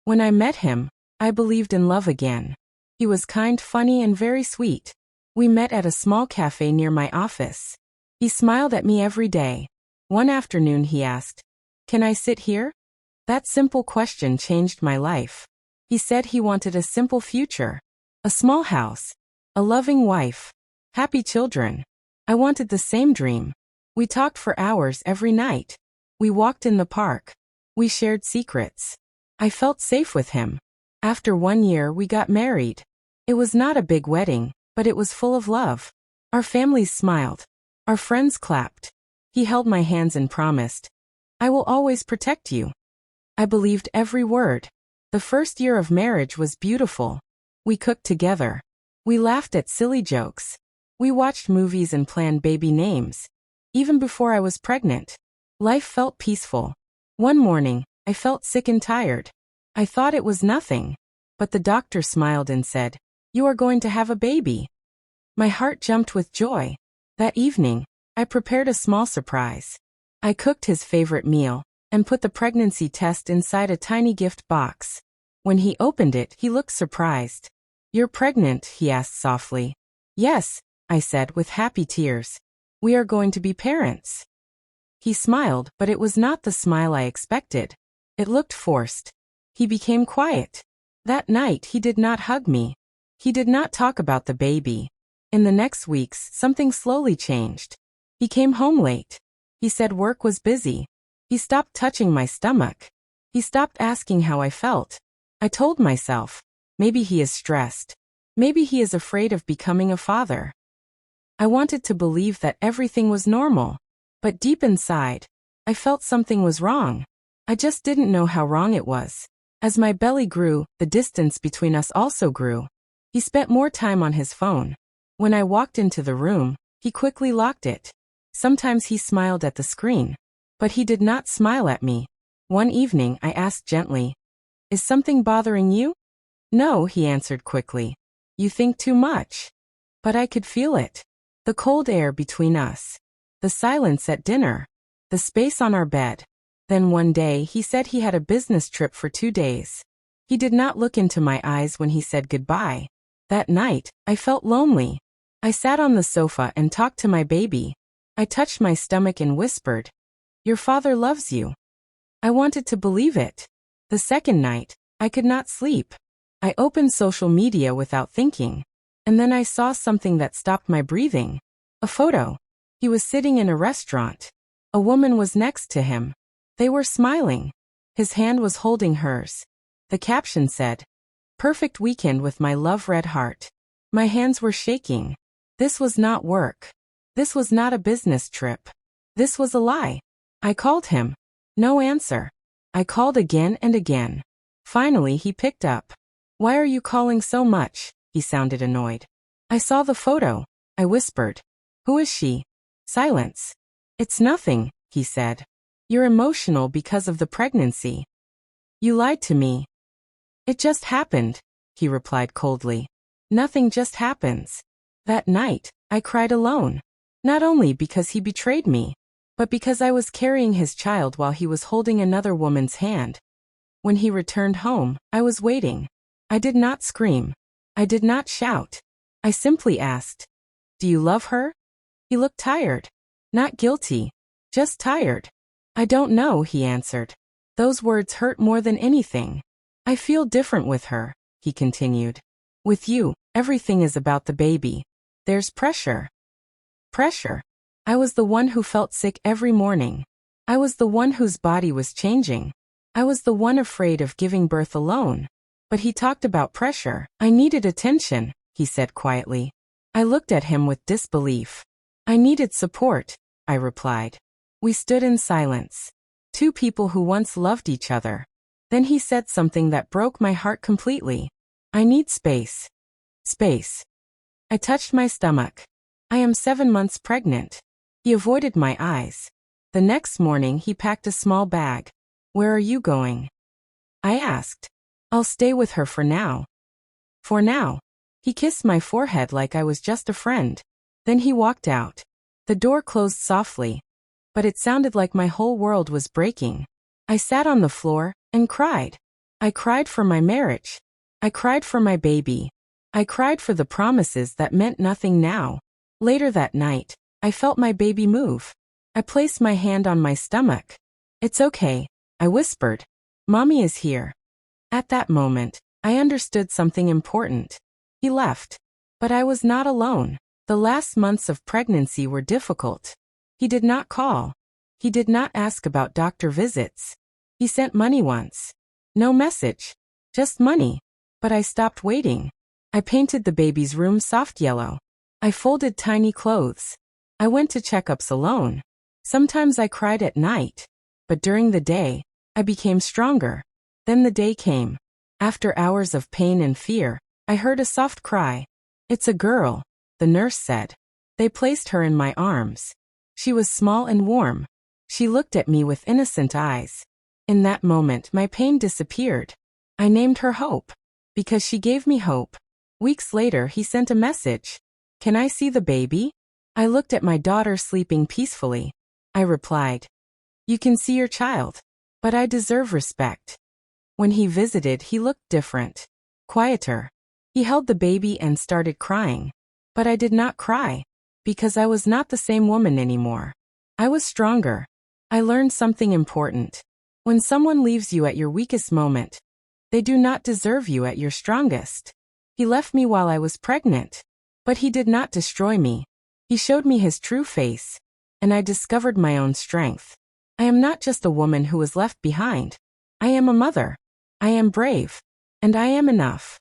When I met him, I believed in love again. He was kind, funny, and very sweet. We met at a small cafe near my office. He smiled at me every day. One afternoon he asked, "Can I sit here?" That simple question changed my life. He said he wanted a simple future. A small house. A loving wife. Happy children. I wanted the same dream. We talked for hours every night. We walked in the park. We shared secrets. I felt safe with him. After 1 year we got married. It was not a big wedding, but it was full of love. Our families smiled. Our friends clapped. He held my hands and promised, "I will always protect you." I believed every word. The first year of marriage was beautiful. We cooked together. We laughed at silly jokes. We watched movies and planned baby names. Even before I was pregnant, life felt peaceful. One morning, I felt sick and tired. I thought it was nothing. But the doctor smiled and said, "You are going to have a baby." My heart jumped with joy. That evening, I prepared a small surprise. I cooked his favorite meal and put the pregnancy test inside a tiny gift box. When he opened it, he looked surprised. "You're pregnant?" he asked softly. "Yes," I said with happy tears. "We are going to be parents." He smiled, but it was not the smile I expected. It looked forced. He became quiet. That night he did not hug me. He did not talk about the baby. In the next weeks, something slowly changed. He came home late. He said work was busy. He stopped touching my stomach. He stopped asking how I felt. I told myself, maybe he is stressed. Maybe he is afraid of becoming a father. I wanted to believe that everything was normal. But deep inside, I felt something was wrong. I just didn't know how wrong it was. As my belly grew, the distance between us also grew. He spent more time on his phone. When I walked into the room, he quickly locked it. Sometimes he smiled at the screen. But he did not smile at me. One evening I asked gently, "Is something bothering you?" "No," he answered quickly. "You think too much." But I could feel it. The cold air between us. The silence at dinner. The space on our bed. Then one day he said he had a business trip for 2 days. He did not look into my eyes when he said goodbye. That night, I felt lonely. I sat on the sofa and talked to my baby. I touched my stomach and whispered, "Your father loves you." I wanted to believe it. The second night, I could not sleep. I opened social media without thinking. And then I saw something that stopped my breathing. A photo. He was sitting in a restaurant. A woman was next to him. They were smiling. His hand was holding hers. The caption said, "Perfect weekend with my love red heart." My hands were shaking. This was not work. This was not a business trip. This was a lie. I called him. No answer. I called again and again. Finally, he picked up. "Why are you calling so much?" He sounded annoyed. "I saw the photo." I whispered. "Who is she?" Silence. "It's nothing," he said. "You're emotional because of the pregnancy. You lied to me." "It just happened," he replied coldly. "Nothing just happens." That night, I cried alone. Not only because he betrayed me, but because I was carrying his child while he was holding another woman's hand. When he returned home, I was waiting. I did not scream. I did not shout. I simply asked, "Do you love her?" He looked tired. Not guilty. Just tired. "I don't know," he answered. Those words hurt more than anything. "I feel different with her," he continued. "With you, everything is about the baby. There's pressure." Pressure. I was the one who felt sick every morning. I was the one whose body was changing. I was the one afraid of giving birth alone. But he talked about pressure. "I needed attention," he said quietly. I looked at him with disbelief. "I needed support," I replied. We stood in silence. Two people who once loved each other. Then he said something that broke my heart completely. "I need space." Space. I touched my stomach. "I am 7 months pregnant." He avoided my eyes. The next morning he packed a small bag. "Where are you going?" I asked. "I'll stay with her for now." For now. He kissed my forehead like I was just a friend. Then he walked out. The door closed softly. But it sounded like my whole world was breaking. I sat on the floor and cried. I cried for my marriage. I cried for my baby. I cried for the promises that meant nothing now. Later that night, I felt my baby move. I placed my hand on my stomach. It's okay, I whispered. Mommy is here. At that moment, I understood something important. He left. But I was not alone. The last months of pregnancy were difficult. He did not call. He did not ask about doctor visits. He sent money once. No message. Just money. But I stopped waiting. I painted the baby's room soft yellow. I folded tiny clothes. I went to checkups alone. Sometimes I cried at night. But during the day, I became stronger. Then the day came. After hours of pain and fear, I heard a soft cry. It's a girl, the nurse said. They placed her in my arms. She was small and warm. She looked at me with innocent eyes. In that moment, my pain disappeared. I named her Hope. Because she gave me hope. Weeks later, he sent a message. Can I see the baby? I looked at my daughter sleeping peacefully. I replied, you can see your child. But I deserve respect. When he visited, he looked different. Quieter. He held the baby and started crying. But I did not cry. Because I was not the same woman anymore. I was stronger. I learned something important. When someone leaves you at your weakest moment, they do not deserve you at your strongest. He left me while I was pregnant. But he did not destroy me. He showed me his true face. And I discovered my own strength. I am not just a woman who was left behind. I am a mother. I am brave. And I am enough.